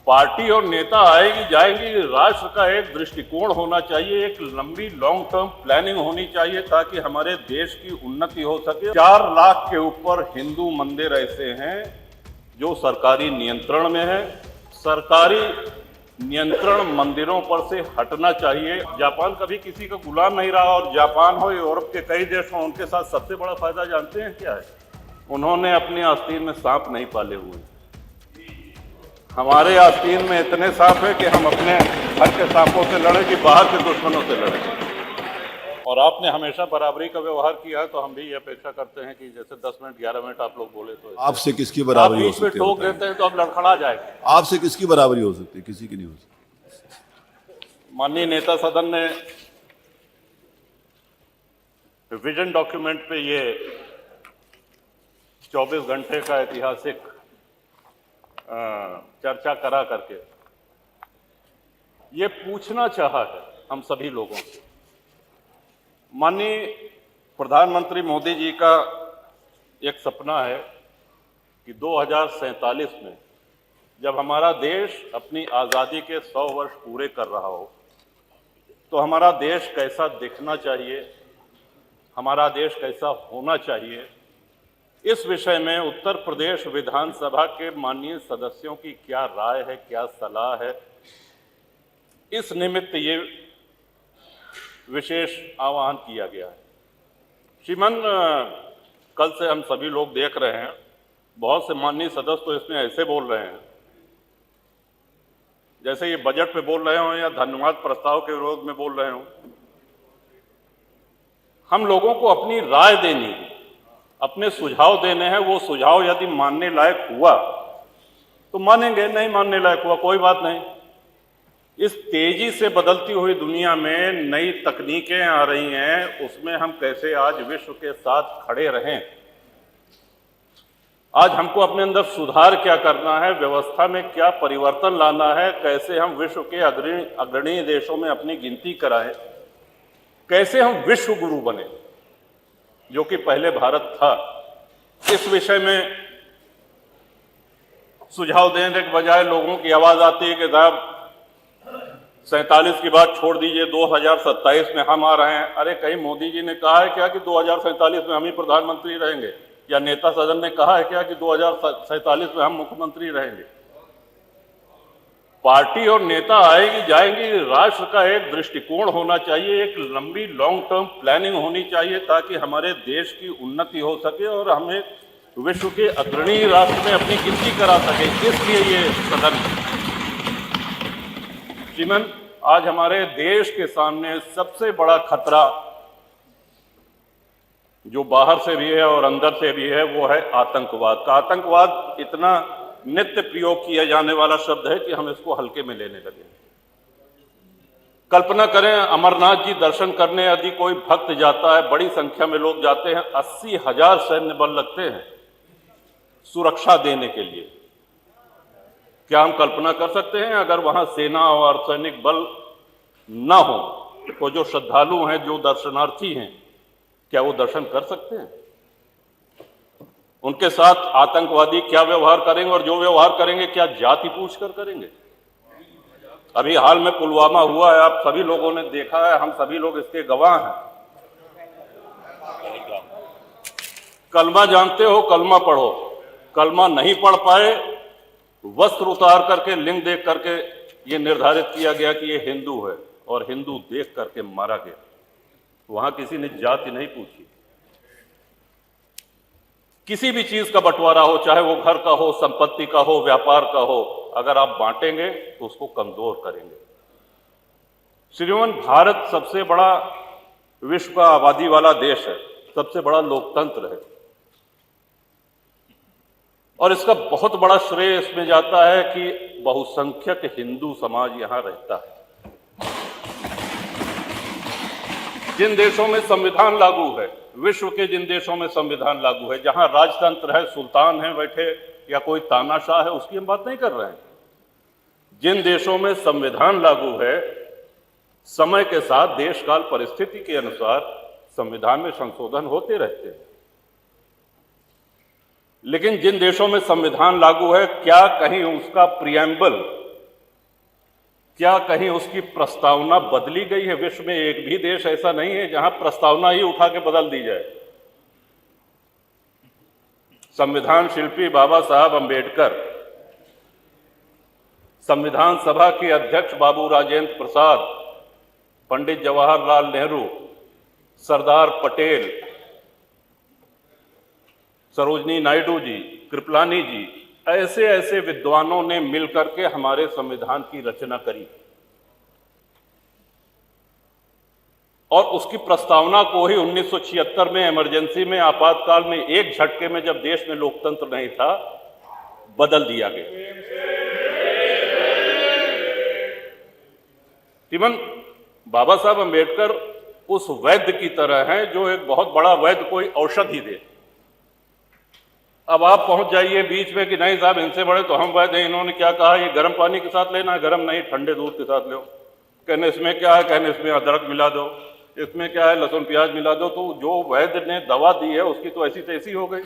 Party और नेता आएगी जाएंगी, राष्ट्र का एक दृष्टिकोण होना चाहिए, एक लंबी लॉन्ग टर्म प्लानिंग होनी चाहिए ताकि हमारे देश की उन्नति हो सके। 4 लाख के ऊपर हिंदू मंदिर ऐसे हैं जो सरकारी नियंत्रण में है। सरकारी नियंत्रण मंदिरों पर से हटना चाहिए। जापान कभी किसी का गुलाम नहीं रहा, और जापान हो, यूरोप के कई देश हों, उनके साथ सबसे बड़ा फायदा जानते हैं क्या है? उन्होंने अपनी आस्तीन में सांप नहीं पाले हुए। हमारे आस्तीन में इतने सांप है कि हम अपने घर के सांपों से लड़े कि बाहर के दुश्मनों से लड़े। और आपने हमेशा बराबरी का व्यवहार किया है, तो हम भी ये अपेक्षा करते हैं कि जैसे 10 मिनट 11 मिनट आप लोग बोले तो आपसे किसकी बराबरी हो सकती है? आप बीच में टोक देते हैं तो अब लड़खड़ा जाएगा। आपसे किसकी बराबरी हो सकती है? किसी की नहीं हो सकती। माननीय नेता सदन ने विजन डॉक्यूमेंट पे ये 24 घंटे का ऐतिहासिक चर्चा करा करके ये पूछना चाहा है हम सभी लोगों से। माननीय प्रधानमंत्री मोदी जी का एक सपना है कि 2047 में जब हमारा देश अपनी आज़ादी के 100 वर्ष पूरे कर रहा हो तो हमारा देश कैसा दिखना चाहिए, हमारा देश कैसा होना चाहिए। इस विषय में उत्तर प्रदेश विधानसभा के माननीय सदस्यों की क्या राय है, क्या सलाह है, इस निमित्त ये विशेष आह्वान किया गया है। श्रीमान, कल से हम सभी लोग देख रहे हैं, बहुत से माननीय सदस्य तो इसमें ऐसे बोल रहे हैं जैसे ये बजट पे बोल रहे हों या धन्यवाद प्रस्ताव के विरोध में बोल रहे हों। हम लोगों को अपनी राय देनी है, अपने सुझाव देने हैं। वो सुझाव यदि मानने लायक हुआ तो मानेंगे, नहीं मानने लायक हुआ कोई बात नहीं। इस तेजी से बदलती हुई दुनिया में नई तकनीकें आ रही हैं, उसमें हम कैसे आज विश्व के साथ खड़े रहें। आज हमको अपने अंदर सुधार क्या करना है, व्यवस्था में क्या परिवर्तन लाना है, कैसे हम विश्व के अग्रणी देशों में अपनी गिनती कराएं, कैसे हम विश्व गुरु बने जो कि पहले भारत था। इस विषय में सुझाव देने के बजाय लोगों की आवाज आती है कि साहब 47 की बात छोड़ दीजिए, 2027 में हम आ रहे हैं। अरे कहीं मोदी जी ने कहा है क्या कि 2047 में हम ही प्रधानमंत्री रहेंगे, या नेता सदन ने कहा है क्या कि 2047 में हम मुख्यमंत्री रहेंगे? पार्टी और नेता आएगी जाएंगी, राष्ट्र का एक दृष्टिकोण होना चाहिए, एक लंबी लॉन्ग टर्म प्लानिंग होनी चाहिए ताकि हमारे देश की उन्नति हो सके और हमें विश्व के अग्रणी राष्ट्र में अपनी गिनती करा सके। इसलिए ये सदन। श्रीमान, आज हमारे देश के सामने सबसे बड़ा खतरा जो बाहर से भी है और अंदर से भी है वो है आतंकवाद का। आतंकवाद इतना नित्य प्रयोग किया जाने वाला शब्द है कि हम इसको हल्के में लेने लगे। कल्पना करें, अमरनाथ जी दर्शन करने यदि कोई भक्त जाता है, बड़ी संख्या में लोग जाते हैं, 80,000 सैन्य बल लगते हैं सुरक्षा देने के लिए। क्या हम कल्पना कर सकते हैं अगर वहां सेना और सैनिक बल ना हो तो जो श्रद्धालु हैं, जो दर्शनार्थी हैं, क्या वो दर्शन कर सकते हैं? उनके साथ आतंकवादी क्या व्यवहार करेंगे, और जो व्यवहार करेंगे क्या जाति पूछकर करेंगे? अभी हाल में पुलवामा हुआ है, आप सभी लोगों ने देखा है, हम सभी लोग इसके गवाह हैं। कलमा जानते हो, कलमा पढ़ो। कलमा नहीं पढ़ पाए, वस्त्र उतार करके, लिंग देख करके ये निर्धारित किया गया कि ये हिंदू है, और हिंदू देख करके मारा गया। वहां किसी ने जाति नहीं पूछी। किसी भी चीज का बंटवारा हो, चाहे वो घर का हो, संपत्ति का हो, व्यापार का हो, अगर आप बांटेंगे तो उसको कमजोर करेंगे। श्रीमान, भारत सबसे बड़ा विश्व का आबादी वाला देश है, सबसे बड़ा लोकतंत्र है, और इसका बहुत बड़ा श्रेय इसमें जाता है कि बहुसंख्यक हिंदू समाज यहां रहता है। जिन देशों में संविधान लागू है, विश्व के जिन देशों में संविधान लागू है, जहां राजतंत्र है, सुल्तान है बैठे, या कोई तानाशाह है, उसकी हम बात नहीं कर रहे हैं। जिन देशों में संविधान लागू है, समय के साथ देश काल परिस्थिति के अनुसार संविधान में संशोधन होते रहते हैं। लेकिन जिन देशों में संविधान लागू है, क्या कहीं उसका प्रिएम्बल क्या कहीं उसकी प्रस्तावना बदली गई है? विश्व में एक भी देश ऐसा नहीं है जहां प्रस्तावना ही उठा के बदल दी जाए। संविधान शिल्पी बाबा साहब अंबेडकर, संविधान सभा के अध्यक्ष बाबू राजेंद्र प्रसाद, पंडित जवाहरलाल नेहरू, सरदार पटेल, सरोजनी नायडू जी, कृपलानी जी, ऐसे ऐसे विद्वानों ने मिलकर के हमारे संविधान की रचना करी और उसकी प्रस्तावना को ही 1976 में इमरजेंसी में, आपातकाल में, एक झटके में, जब देश में लोकतंत्र नहीं था, बदल दिया गया। इवन बाबा साहब अंबेडकर उस वैद्य की तरह हैं जो एक बहुत बड़ा वैद्य कोई औषधि दे। अब आप पहुंच जाइए बीच में कि नहीं साहब इनसे बड़े तो हम वैद्य हैं, इन्होंने क्या कहा, ये गर्म पानी के साथ लेना है, गर्म नहीं ठंडे दूध के साथ लो। कहने इसमें क्या है, कहने इसमें अदरक मिला दो, इसमें क्या है, लहसुन प्याज मिला दो। तो जो वैद्य ने दवा दी है उसकी तो ऐसी तैसी हो गई।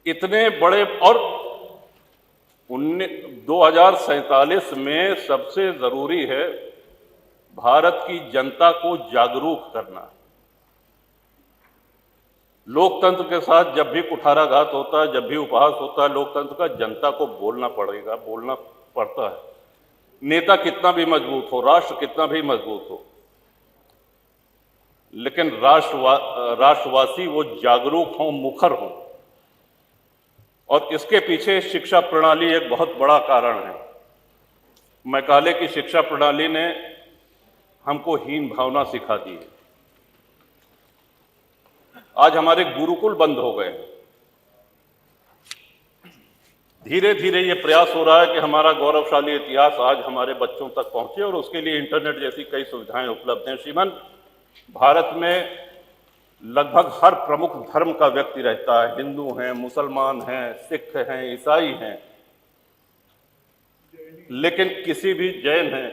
इतने बड़े, और 2047 में सबसे जरूरी है भारत की जनता को जागरूक करना। लोकतंत्र के साथ जब भी कुठाराघात होता है, जब भी उपहास होता है लोकतंत्र का, जनता को बोलना पड़ेगा, बोलना पड़ता है। नेता कितना भी मजबूत हो, राष्ट्र कितना भी मजबूत हो, लेकिन राष्ट्रवासी वो जागरूक हों, मुखर हों। और इसके पीछे शिक्षा प्रणाली एक बहुत बड़ा कारण है। मैकाले की शिक्षा प्रणाली ने हमको हीन भावना सिखा दी है। आज हमारे गुरुकुल बंद हो गए हैं। धीरे धीरे ये प्रयास हो रहा है कि हमारा गौरवशाली इतिहास आज हमारे बच्चों तक पहुंचे, और उसके लिए इंटरनेट जैसी कई सुविधाएं उपलब्ध हैं। श्रीमान, भारत में लगभग हर प्रमुख धर्म का व्यक्ति रहता है। हिंदू हैं, मुसलमान हैं, सिख हैं, ईसाई हैं, लेकिन किसी भी जैन हैं,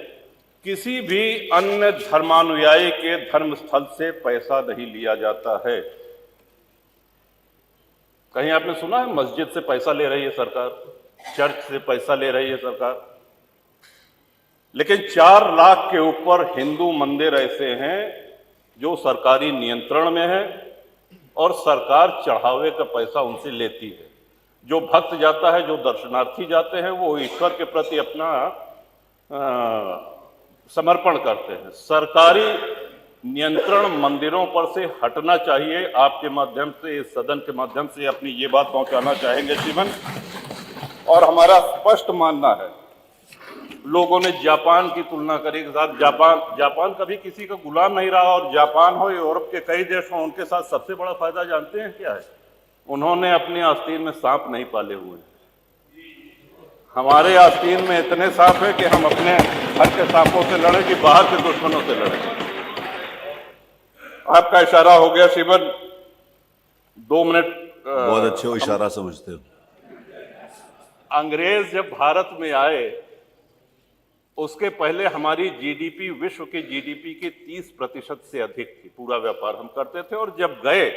किसी भी अन्य धर्मानुयायी के धर्म स्थल से पैसा नहीं लिया जाता है। कहीं आपने सुना है मस्जिद से पैसा ले रही है सरकार, चर्च से पैसा ले रही है सरकार? लेकिन 4 लाख के ऊपर हिंदू मंदिर ऐसे हैं जो सरकारी नियंत्रण में है और सरकार चढ़ावे का पैसा उनसे लेती है। जो भक्त जाता है, जो दर्शनार्थी जाते हैं, वो ईश्वर के प्रति अपना समर्पण करते हैं। सरकारी नियंत्रण मंदिरों पर से हटना चाहिए। आपके माध्यम से, इस सदन के माध्यम से अपनी ये बात पहुंचाना चाहेंगे जीवन। और हमारा स्पष्ट मानना है, लोगों ने जापान की तुलना करी के साथ, जापान कभी किसी का गुलाम नहीं रहा, और जापान हो, यूरोप के कई देश हो, उनके साथ सबसे बड़ा फायदा जानते हैं क्या है? उन्होंने अपनी आस्तीन में सांप नहीं पाले हुए। हमारे आस्तीन में इतने सांप है कि हम अपने घर के सांपों से लड़े कि बाहर के दुश्मनों से लड़े। आपका इशारा हो गया श्रीमन, 2 मिनट। बहुत अच्छे हो, इशारा समझते हो। अंग्रेज जब भारत में आए, उसके पहले हमारी जीडीपी विश्व की जीडीपी के 30% से अधिक थी। पूरा व्यापार हम करते थे, और जब गए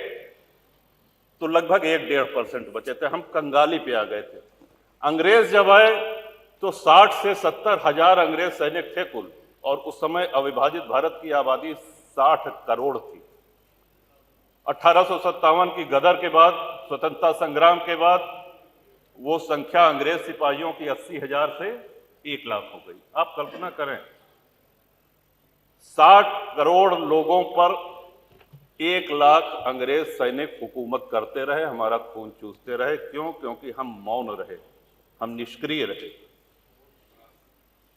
तो लगभग 1-1.5% बचे थे। हम कंगाली पे आ गए थे। अंग्रेज जब आए तो 60 से 70 हजार अंग्रेज सैनिक थे कुल, और उस समय अविभाजित भारत की आबादी 60 करोड़ थी। 1857 की गदर के बाद, स्वतंत्रता संग्राम के बाद, वो संख्या अंग्रेज सिपाहियों की 80,000 से 1 लाख हो गई। आप कल्पना करें, 60 करोड़ लोगों पर 1 लाख अंग्रेज सैनिक हुकूमत करते रहे, हमारा खून चूसते रहे। क्यों? क्योंकि हम मौन रहे, हम निष्क्रिय रहे।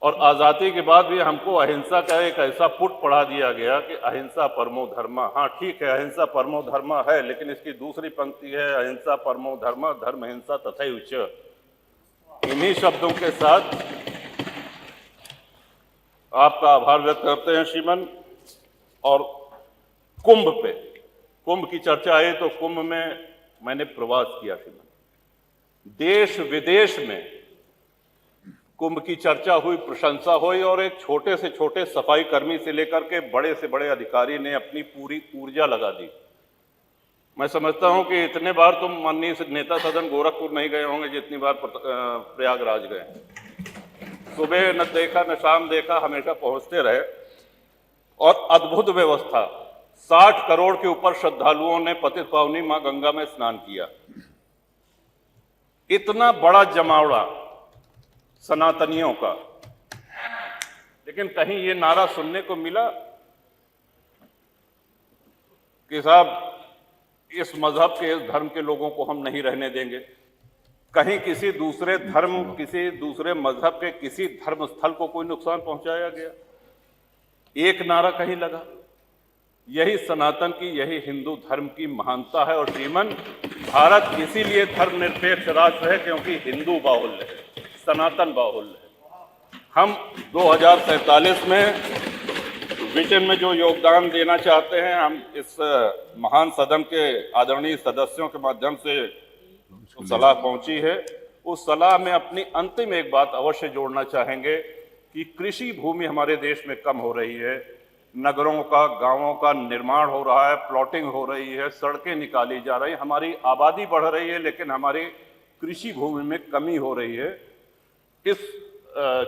और आजादी के बाद भी हमको अहिंसा का एक ऐसा पुट पढ़ा दिया गया कि अहिंसा परमो धर्मा। हाँ ठीक है, अहिंसा परमो धर्मा है, लेकिन इसकी दूसरी पंक्ति है अहिंसा परमो धर्मा धर्म हिंसा तथैव च। इन्हीं शब्दों के साथ आपका आभार व्यक्त करते हैं श्रीमन। और कुंभ की चर्चा आई तो कुंभ में मैंने प्रवास किया श्रीमन। देश विदेश में कुंभ की चर्चा हुई, प्रशंसा हुई, और एक छोटे से छोटे सफाई कर्मी से लेकर के बड़े से बड़े अधिकारी ने अपनी पूरी ऊर्जा लगा दी। मैं समझता हूं कि इतने बार तुम माननीय नेता सदन गोरखपुर नहीं गए होंगे जितनी बार प्रयागराज गए। सुबह न देखा न शाम देखा, हमेशा पहुंचते रहे। और अद्भुत व्यवस्था, 60 करोड़ के ऊपर श्रद्धालुओं ने पतित पावनी मां गंगा में स्नान किया। इतना बड़ा जमावड़ा सनातनियों का, लेकिन कहीं ये नारा सुनने को मिला कि साहब इस मजहब के, इस धर्म के लोगों को हम नहीं रहने देंगे। कहीं किसी दूसरे धर्म, किसी दूसरे मजहब के किसी धर्म स्थल को कोई नुकसान पहुंचाया गया? एक नारा कहीं लगा? यही सनातन की, यही हिंदू धर्म की महानता है। और श्रीमन, भारत इसीलिए धर्मनिरपेक्ष राष्ट्र है क्योंकि हिंदू बाहुल्य है, सनातन बाहुल्य है। हम 2047 में विजन में जो योगदान देना चाहते हैं, हम इस महान सदन के आदरणीय सदस्यों के माध्यम से सलाह पहुंची है, उस सलाह में अपनी अंतिम एक बात अवश्य जोड़ना चाहेंगे कि कृषि भूमि हमारे देश में कम हो रही है, नगरों का, गांवों का निर्माण हो रहा है, प्लॉटिंग हो रही है, सड़कें निकाली जा रही, हमारी आबादी बढ़ रही है, लेकिन हमारी कृषि भूमि में कमी हो रही है। इस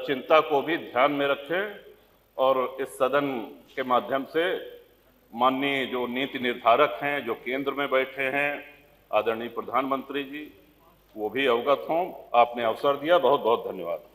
चिंता को भी ध्यान में रखें और इस सदन के माध्यम से माननीय जो नीति निर्धारक हैं, जो केंद्र में बैठे हैं, आदरणीय प्रधानमंत्री जी, वो भी अवगत हों। आपने अवसर दिया, बहुत बहुत धन्यवाद।